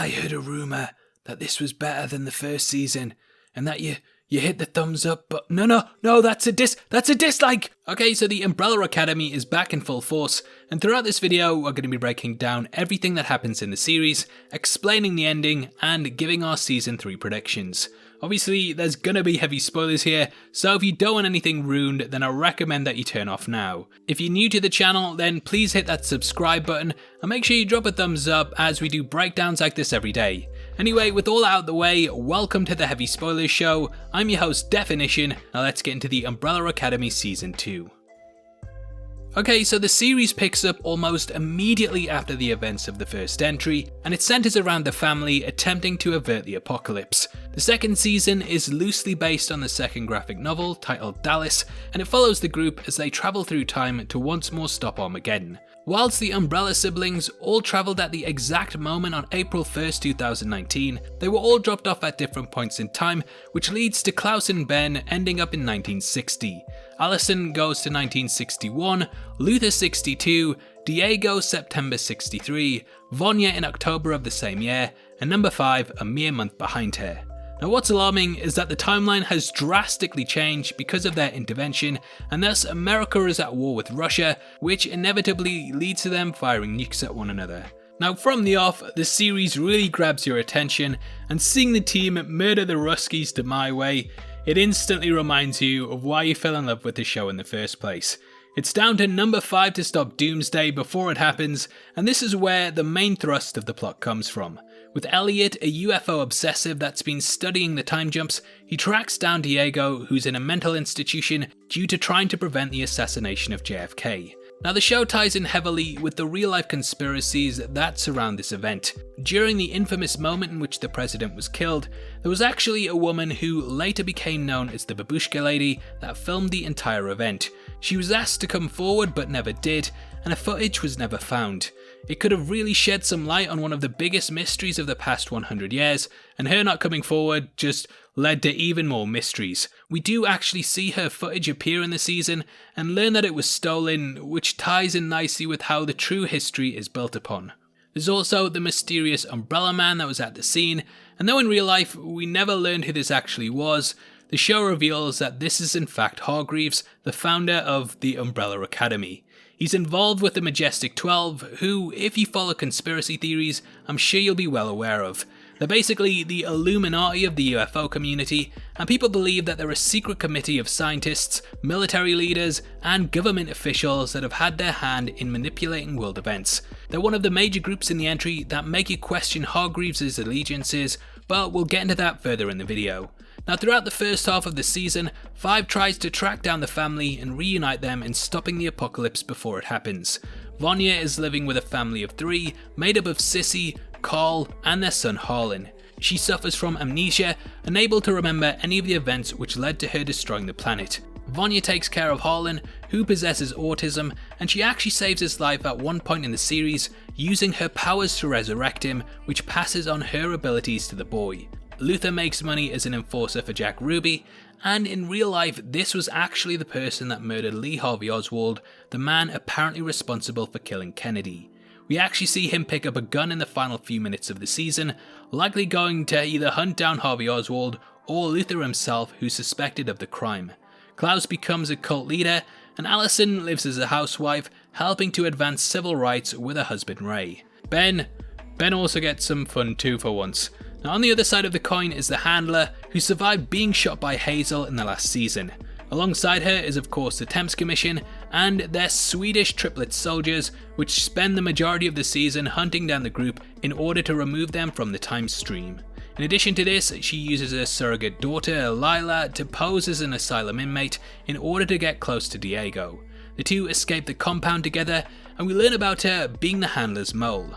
I heard a rumour that this was better than the first season, and that you hit the thumbs up, but no, that's a dislike! Okay, so the Umbrella Academy is back in full force, and throughout this video we're going to be breaking down everything that happens in the series, explaining the ending, and giving our season 3 predictions. Obviously, there's gonna be heavy spoilers here, so if you don't want anything ruined, then I recommend that you turn off now. If you're new to the channel, then please hit that subscribe button, and make sure you drop a thumbs up as we do breakdowns like this every day. Anyway, with all out of the way, welcome to the Heavy Spoilers Show. I'm your host, Definition. Now let's get into the Umbrella Academy Season 2. Okay, so the series picks up almost immediately after the events of the first entry, and it centers around the family attempting to avert the apocalypse. The second season is loosely based on the second graphic novel titled Dallas, and it follows the group as they travel through time to once more stop Armageddon. Whilst the Umbrella siblings all travelled at the exact moment on April 1st, 2019, they were all dropped off at different points in time, which leads to Klaus and Ben ending up in 1960. Allison goes to 1961, Luther 62, Diego September 63, Vanya in October of the same year, and number 5 a mere month behind her. Now what's alarming is that the timeline has drastically changed because of their intervention, and thus America is at war with Russia, which inevitably leads to them firing nukes at one another. Now from the off, the series really grabs your attention, and seeing the team murder the Ruskies to my way, it instantly reminds you of why you fell in love with the show in the first place. It's down to number 5 to stop Doomsday before it happens, and this is where the main thrust of the plot comes from. With Elliot, a UFO obsessive that's been studying the time jumps, he tracks down Diego, who's in a mental institution due to trying to prevent the assassination of JFK. Now the show ties in heavily with the real-life conspiracies that surround this event. During the infamous moment in which the president was killed, there was actually a woman who later became known as the Babushka Lady that filmed the entire event. She was asked to come forward but never did, and her footage was never found. It could have really shed some light on one of the biggest mysteries of the past 100 years, and her not coming forward just led to even more mysteries. We do actually see her footage appear in the season, and learn that it was stolen, which ties in nicely with how the true history is built upon. There's also the mysterious Umbrella Man that was at the scene, and though in real life we never learned who this actually was, the show reveals that this is in fact Hargreaves, the founder of the Umbrella Academy. He's involved with the Majestic 12, who, if you follow conspiracy theories, I'm sure you'll be well aware of. They're basically the Illuminati of the UFO community, and people believe that they're a secret committee of scientists, military leaders, and government officials that have had their hand in manipulating world events. They're one of the major groups in the entry that make you question Hargreaves' allegiances, but we'll get into that further in the video. Now throughout the first half of the season, 5 tries to track down the family and reunite them in stopping the apocalypse before it happens. Vanya is living with a family of 3, made up of Sissy, Carl, and their son Harlan. She suffers from amnesia, unable to remember any of the events which led to her destroying the planet. Vanya takes care of Harlan, who possesses autism, and she actually saves his life at one point in the series, using her powers to resurrect him, which passes on her abilities to the boy. Luther makes money as an enforcer for Jack Ruby, and in real life this was actually the person that murdered Lee Harvey Oswald, the man apparently responsible for killing Kennedy. We actually see him pick up a gun in the final few minutes of the season, likely going to either hunt down Harvey Oswald or Luther himself, who's suspected of the crime. Klaus becomes a cult leader, and Allison lives as a housewife, helping to advance civil rights with her husband Ray. Ben also gets some fun too for once. Now on the other side of the coin is the handler, who survived being shot by Hazel in the last season. Alongside her is of course the Temps Commission and their Swedish triplet soldiers, which spend the majority of the season hunting down the group in order to remove them from the time stream. In addition to this, she uses her surrogate daughter Lila to pose as an asylum inmate in order to get close to Diego. The two escape the compound together, and we learn about her being the handler's mole.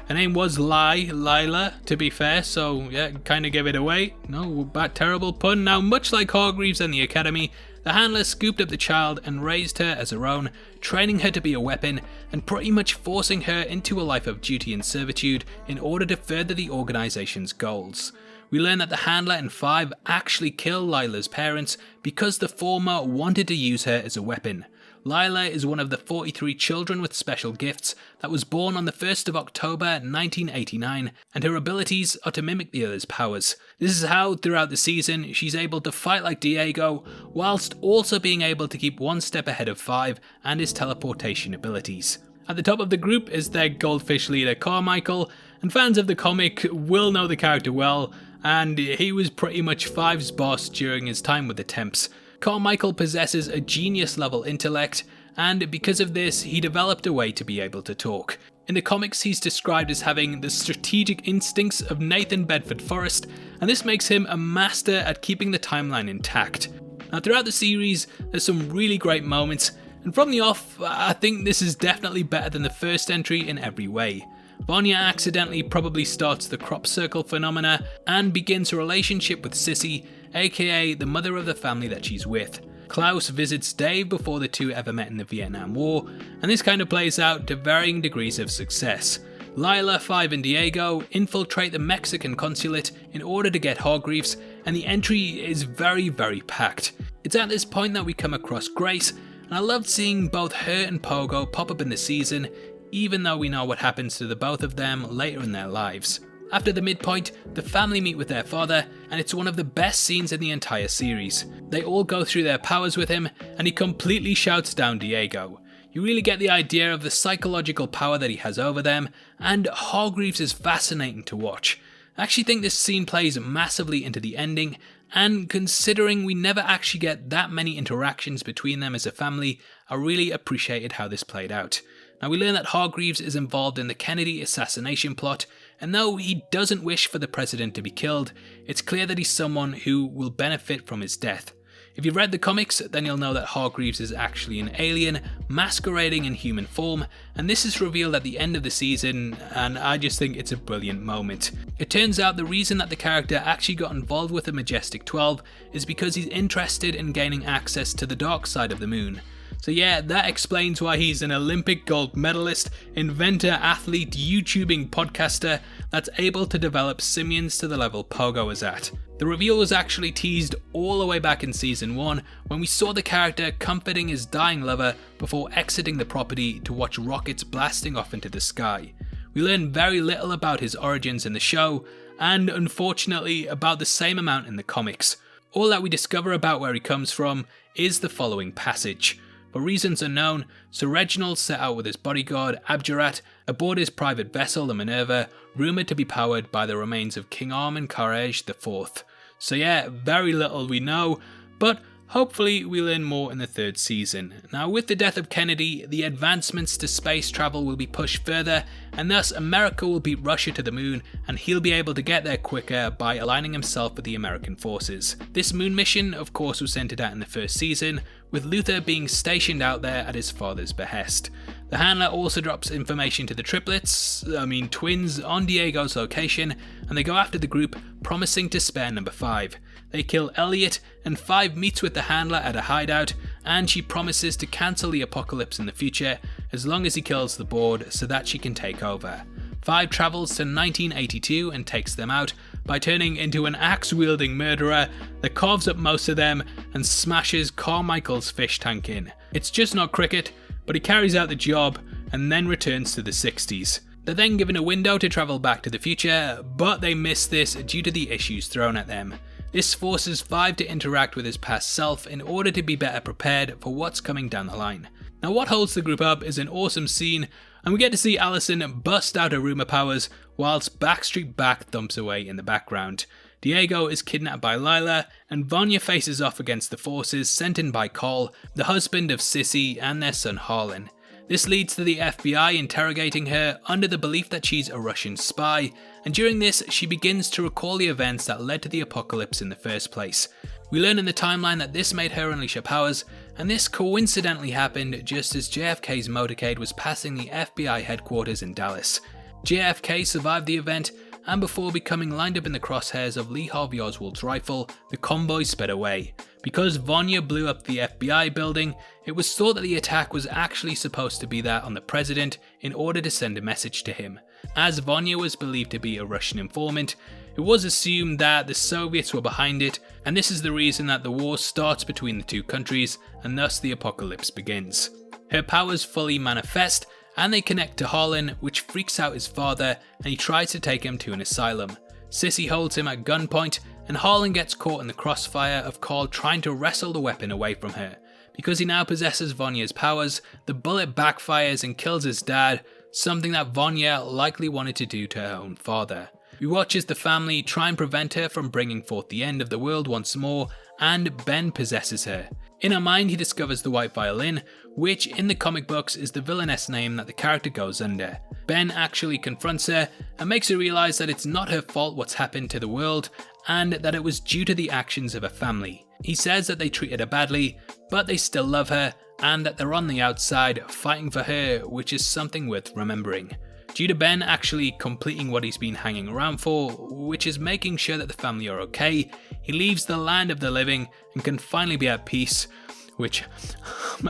Her name was Lila, to be fair, so yeah, kinda gave it away. No, bad terrible pun. Now, much like Hargreaves and the Academy, the handler scooped up the child and raised her as her own, training her to be a weapon, and pretty much forcing her into a life of duty and servitude in order to further the organization's goals. We learn that the handler and 5 actually killed Lila's parents because the former wanted to use her as a weapon. Lila is one of the 43 children with special gifts that was born on the 1st of October 1989, and her abilities are to mimic the others' powers. This is how, throughout the season, she's able to fight like Diego, whilst also being able to keep one step ahead of Five and his teleportation abilities. At the top of the group is their goldfish leader Carmichael, and fans of the comic will know the character well, and he was pretty much Five's boss during his time with the Temps. Carmichael possesses a genius level intellect, and because of this he developed a way to be able to talk. In the comics he's described as having the strategic instincts of Nathan Bedford Forrest, and this makes him a master at keeping the timeline intact. Now throughout the series there's some really great moments, and from the off I think this is definitely better than the first entry in every way. Vanya accidentally probably starts the crop circle phenomena and begins a relationship with Sissy, aka the mother of the family that she's with. Klaus visits Dave before the two ever met in the Vietnam War, and this kind of plays out to varying degrees of success. Lila, Five and Diego infiltrate the Mexican consulate in order to get Hargreaves, and the entry is very packed. It's at this point that we come across Grace, and I loved seeing both her and Pogo pop up in the season, even though we know what happens to the both of them later in their lives. After the midpoint, the family meet with their father, and it's one of the best scenes in the entire series. They all go through their powers with him, and he completely shouts down Diego. You really get the idea of the psychological power that he has over them, and Hargreaves is fascinating to watch. I actually think this scene plays massively into the ending, and considering we never actually get that many interactions between them as a family, I really appreciated how this played out. Now we learn that Hargreaves is involved in the Kennedy assassination plot, and though he doesn't wish for the president to be killed, it's clear that he's someone who will benefit from his death. If you've read the comics, then you'll know that Hargreaves is actually an alien masquerading in human form, and this is revealed at the end of the season, and I just think it's a brilliant moment. It turns out the reason that the character actually got involved with the Majestic 12 is because he's interested in gaining access to the dark side of the moon. So yeah, that explains why he's an Olympic gold medalist, inventor, athlete, YouTubing podcaster that's able to develop simians to the level Pogo is at. The reveal was actually teased all the way back in season 1 when we saw the character comforting his dying lover before exiting the property to watch rockets blasting off into the sky. We learn very little about his origins in the show, and unfortunately about the same amount in the comics. All that we discover about where he comes from is the following passage. For reasons unknown, Sir Reginald set out with his bodyguard Abjurat aboard his private vessel the Minerva, rumoured to be powered by the remains of King Armin Carrege IV. So yeah, very little we know, but hopefully we learn more in the third season. Now with the death of Kennedy, the advancements to space travel will be pushed further, and thus America will beat Russia to the moon, and he'll be able to get there quicker by aligning himself with the American forces. This moon mission of course was centered out in the first season, with Luther being stationed out there at his father's behest. The handler also drops information to the twins on Diego's location, and they go after the group, promising to spare number 5. They kill Elliot, and 5 meets with the handler at a hideout, and she promises to cancel the apocalypse in the future as long as he kills the board so that she can take over. 5 travels to 1982 and takes them out by turning into an axe-wielding murderer that carves up most of them and smashes Carmichael's fish tank in. It's just not cricket, but he carries out the job and then returns to the 60s. They're then given a window to travel back to the future, but they miss this due to the issues thrown at them. This forces 5 to interact with his past self in order to be better prepared for what's coming down the line. Now what holds the group up is an awesome scene, and we get to see Allison bust out her rumour powers whilst Backstreet Back thumps away in the background. Diego is kidnapped by Lila, and Vanya faces off against the forces sent in by Cole, the husband of Sissy and their son Harlan. This leads to the FBI interrogating her under the belief that she's a Russian spy, and during this she begins to recall the events that led to the apocalypse in the first place. We learn in the timeline that this made her unleash her powers, and this coincidentally happened just as JFK's motorcade was passing the FBI headquarters in Dallas. JFK survived the event, and before becoming lined up in the crosshairs of Lee Harvey Oswald's rifle, the convoy sped away. Because Vanya blew up the FBI building, it was thought that the attack was actually supposed to be that on the president in order to send a message to him. As Vanya was believed to be a Russian informant, it was assumed that the Soviets were behind it, and this is the reason that the war starts between the two countries, and thus the apocalypse begins. Her powers fully manifest and they connect to Harlan, which freaks out his father and he tries to take him to an asylum. Sissy holds him at gunpoint and Harlan gets caught in the crossfire of Carl trying to wrestle the weapon away from her. Because he now possesses Vanya's powers, the bullet backfires and kills his dad, something that Vanya likely wanted to do to her own father. We watch as the family try and prevent her from bringing forth the end of the world once more, and Ben possesses her. In her mind he discovers the white violin, which in the comic books is the villainess name that the character goes under. Ben actually confronts her and makes her realise that it's not her fault what's happened to the world, and that it was due to the actions of her family. He says that they treated her badly, but they still love her, and that they're on the outside fighting for her, which is something worth remembering. Due to Ben actually completing what he's been hanging around for, which is making sure that the family are okay, he leaves the land of the living and can finally be at peace, which,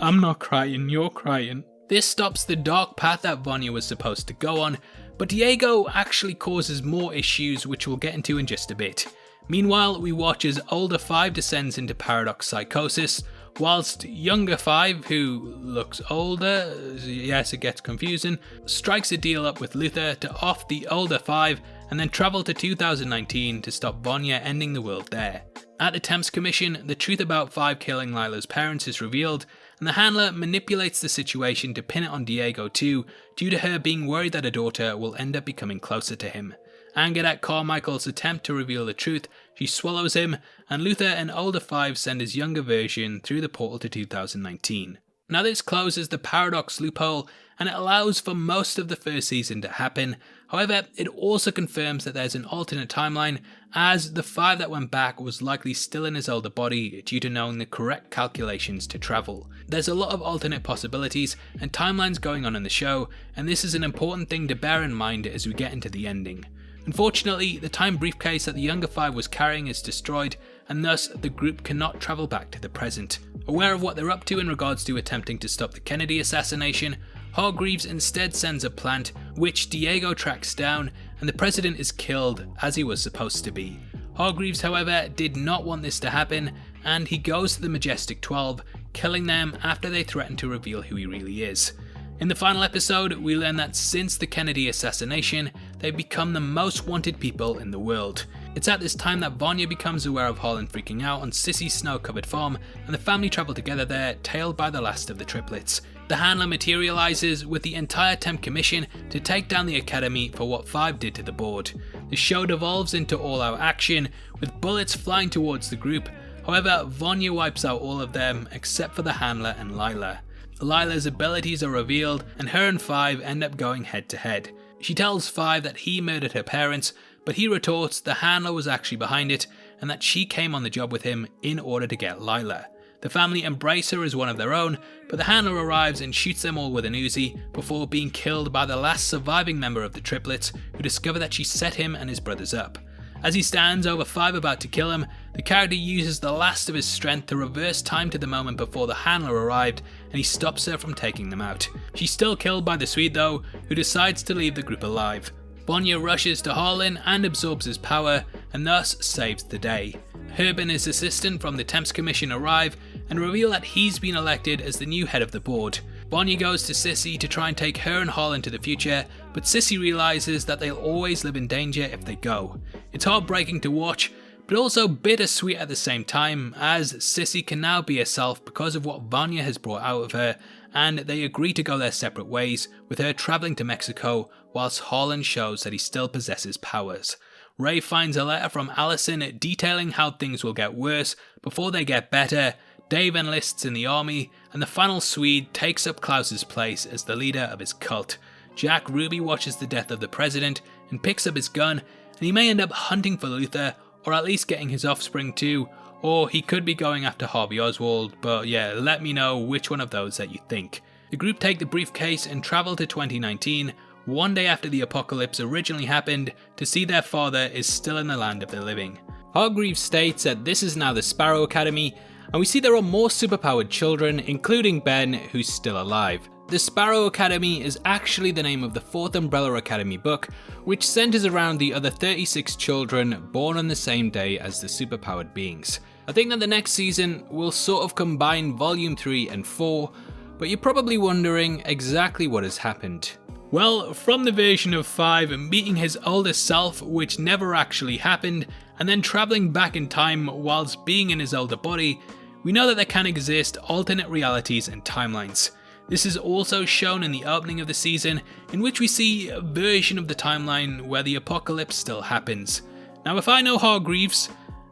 I'm not crying, you're crying. This stops the dark path that Vanya was supposed to go on, but Diego actually causes more issues which we'll get into in just a bit. Meanwhile, we watch as older 5 descends into paradox psychosis, whilst younger 5, who looks older, yes it gets confusing, strikes a deal up with Luther to off the older 5 and then travel to 2019 to stop Vanya ending the world there. At the Temps Commission, the truth about 5 killing Lila's parents is revealed, and the handler manipulates the situation to pin it on Diego too, due to her being worried that her daughter will end up becoming closer to him. Angered at Carmichael's attempt to reveal the truth, she swallows him, and Luther and older 5 send his younger version through the portal to 2019. Now this closes the paradox loophole, and it allows for most of the first season to happen. However, it also confirms that there's an alternate timeline, as the 5 that went back was likely still in his older body due to knowing the correct calculations to travel. There's a lot of alternate possibilities and timelines going on in the show, and this is an important thing to bear in mind as we get into the ending. Unfortunately, the time briefcase that the younger 5 was carrying is destroyed, and thus the group cannot travel back to the present. Aware of what they're up to in regards to attempting to stop the Kennedy assassination, Hargreaves instead sends a plant, which Diego tracks down, and the president is killed as he was supposed to be. Hargreaves, however, did not want this to happen, and he goes to the Majestic 12, killing them after they threaten to reveal who he really is. In the final episode, we learn that since the Kennedy assassination, they've become the most wanted people in the world. It's at this time that Vanya becomes aware of Harlan freaking out on Sissy's snow-covered farm, and the family travel together there, tailed by the last of the triplets. The handler materializes with the entire Temp Commission to take down the Academy for what 5 did to the board. The show devolves into all-out action, with bullets flying towards the group. However, Vanya wipes out all of them except for the handler and Lila. Lila's abilities are revealed, and her and 5 end up going head to head. She tells 5 that he murdered her parents, but he retorts the handler was actually behind it, and that she came on the job with him in order to get Lila. The family embrace her as one of their own, but the handler arrives and shoots them all with an Uzi before being killed by the last surviving member of the triplets, who discover that she set him and his brothers up. As he stands over 5 about to kill him, the character uses the last of his strength to reverse time to the moment before the handler arrived, and he stops her from taking them out. She's still killed by the Swede though, who decides to leave the group alive. Vanya rushes to Harlan and absorbs his power, and thus saves the day. Herb and his assistant from the Temps Commission arrive and reveal that he's been elected as the new head of the board. Vanya goes to Sissy to try and take her and Harlan to the future, but Sissy realizes that they'll always live in danger if they go. It's heartbreaking to watch, but also bittersweet at the same time, as Sissy can now be herself because of what Vanya has brought out of her, and they agree to go their separate ways, with her travelling to Mexico, whilst Harlan shows that he still possesses powers. Ray finds a letter from Allison detailing how things will get worse before they get better. Dave enlists in the army, and the final Swede takes up Klaus's place as the leader of his cult. Jack Ruby watches the death of the president and picks up his gun, and he may end up hunting for Luther, or at least getting his offspring too, or he could be going after Harvey Oswald, but yeah, let me know which one of those that you think. The group take the briefcase and travel to 2019, one day after the apocalypse originally happened, to see their father is still in the land of the living. Hargreaves states that this is now the Sparrow Academy, and we see there are more superpowered children, including Ben, who's still alive. The Sparrow Academy is actually the name of the 4th Umbrella Academy book, which centers around the other 36 children born on the same day as the superpowered beings. I think that the next season will sort of combine Volume 3 and 4, But you're probably wondering exactly what has happened. Well, from the version of 5 meeting his older self, which never actually happened, and then travelling back in time whilst being in his older body, we know that there can exist alternate realities and timelines. This is also shown in the opening of the season, in which we see a version of the timeline where the apocalypse still happens. Now, if I know Hargreaves,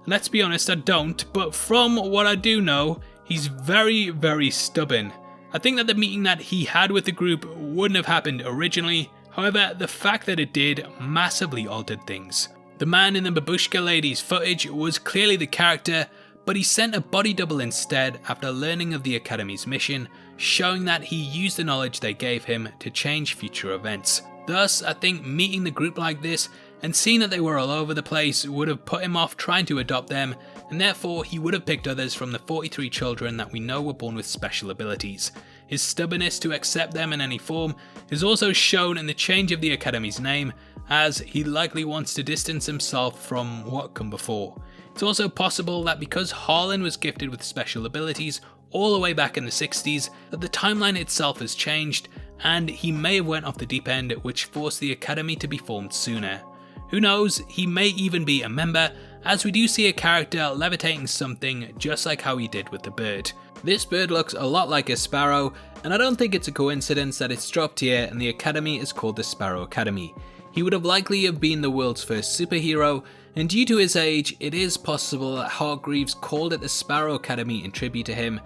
let's be honest, I don't, but from what I do know, he's very, very stubborn. I think that the meeting that he had with the group wouldn't have happened originally, however, the fact that it did massively altered things. The man in the babushka lady's footage was clearly the character, but he sent a body double instead after learning of the Academy's mission, showing that he used the knowledge they gave him to change future events. Thus, I think meeting the group like this and seeing that they were all over the place would have put him off trying to adopt them, and therefore he would have picked others from the 43 children that we know were born with special abilities. His stubbornness to accept them in any form is also shown in the change of the Academy's name, as he likely wants to distance himself from what come before. It's also possible that because Harlan was gifted with special abilities all the way back in the 60s, that the timeline itself has changed, and he may have went off the deep end, which forced the Academy to be formed sooner. Who knows, he may even be a member, as we do see a character levitating something just like how he did with the bird. This bird looks a lot like a sparrow, and I don't think it's a coincidence that it's dropped here and the Academy is called the Sparrow Academy. He would have likely have been the world's first superhero, and due to his age, it is possible that Hargreaves called it the Sparrow Academy in tribute to him,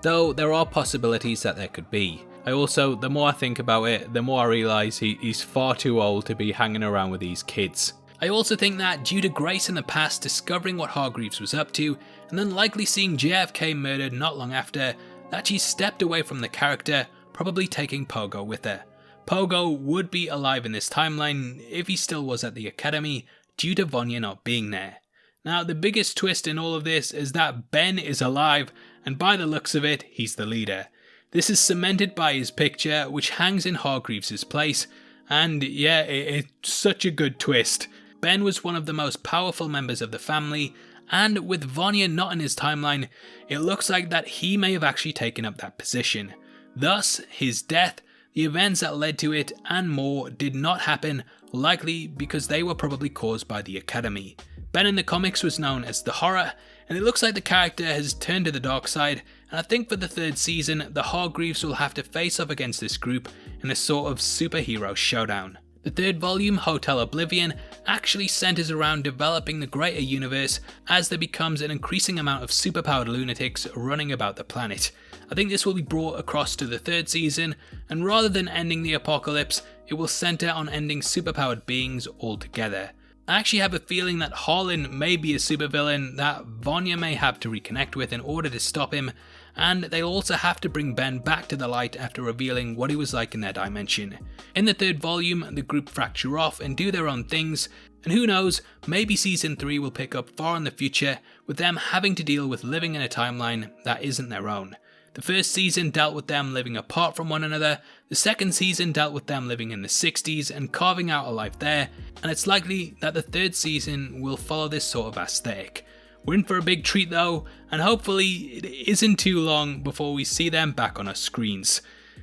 though there are possibilities that there could be. The more I think about it, the more I realise he's far too old to be hanging around with these kids. I also think that due to Grace in the past discovering what Hargreaves was up to, and then likely seeing JFK murdered not long after, that she stepped away from the character, probably taking Pogo with her. Pogo would be alive in this timeline if he still was at the Academy, due to Vanya not being there. Now, the biggest twist in all of this is that Ben is alive, and by the looks of it, he's the leader. This is cemented by his picture, which hangs in Hargreaves' place, and yeah, it's such a good twist. Ben was one of the most powerful members of the family, and with Vanya not in his timeline, it looks like that he may have actually taken up that position. Thus, his death, the events that led to it, and more did not happen, likely because they were probably caused by the Academy. Ben in the comics was known as the Horror, and it looks like the character has turned to the dark side, and I think for the 3rd season, the Hargreaves will have to face off against this group in a sort of superhero showdown. The 3rd volume, Hotel Oblivion, actually centers around developing the greater universe as there becomes an increasing amount of superpowered lunatics running about the planet. I think this will be brought across to the 3rd season, and rather than ending the apocalypse, it will center on ending superpowered beings altogether. I actually have a feeling that Harlan may be a supervillain that Vanya may have to reconnect with in order to stop him, and they'll also have to bring Ben back to the light after revealing what he was like in their dimension. In the 3rd volume, the group fracture off and do their own things, and who knows, maybe season 3 will pick up far in the future with them having to deal with living in a timeline that isn't their own. The 1st season dealt with them living apart from one another, the 2nd season dealt with them living in the 60s and carving out a life there, and it's likely that the 3rd season will follow this sort of aesthetic. We're in for a big treat though, and hopefully it isn't too long before we see them back on our screens.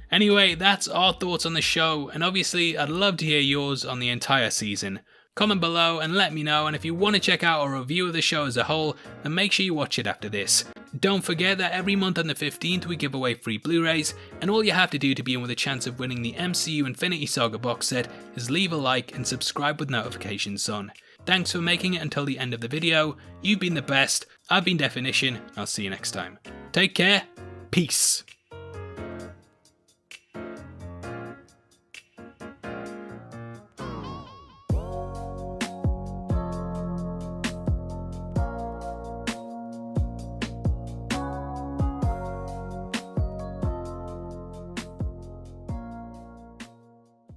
Anyway, that's our thoughts on the show, and obviously I'd love to hear yours on the entire season. Comment below and let me know, and if you want to check out a review of the show as a whole, then make sure you watch it after this. Don't forget that every month on the 15th we give away free Blu-rays, and all you have to do to be in with a chance of winning the MCU Infinity Saga box set is leave a like and subscribe with notifications on. Thanks for making it until the end of the video, you've been the best, I've been Definition, I'll see you next time. Take care, peace.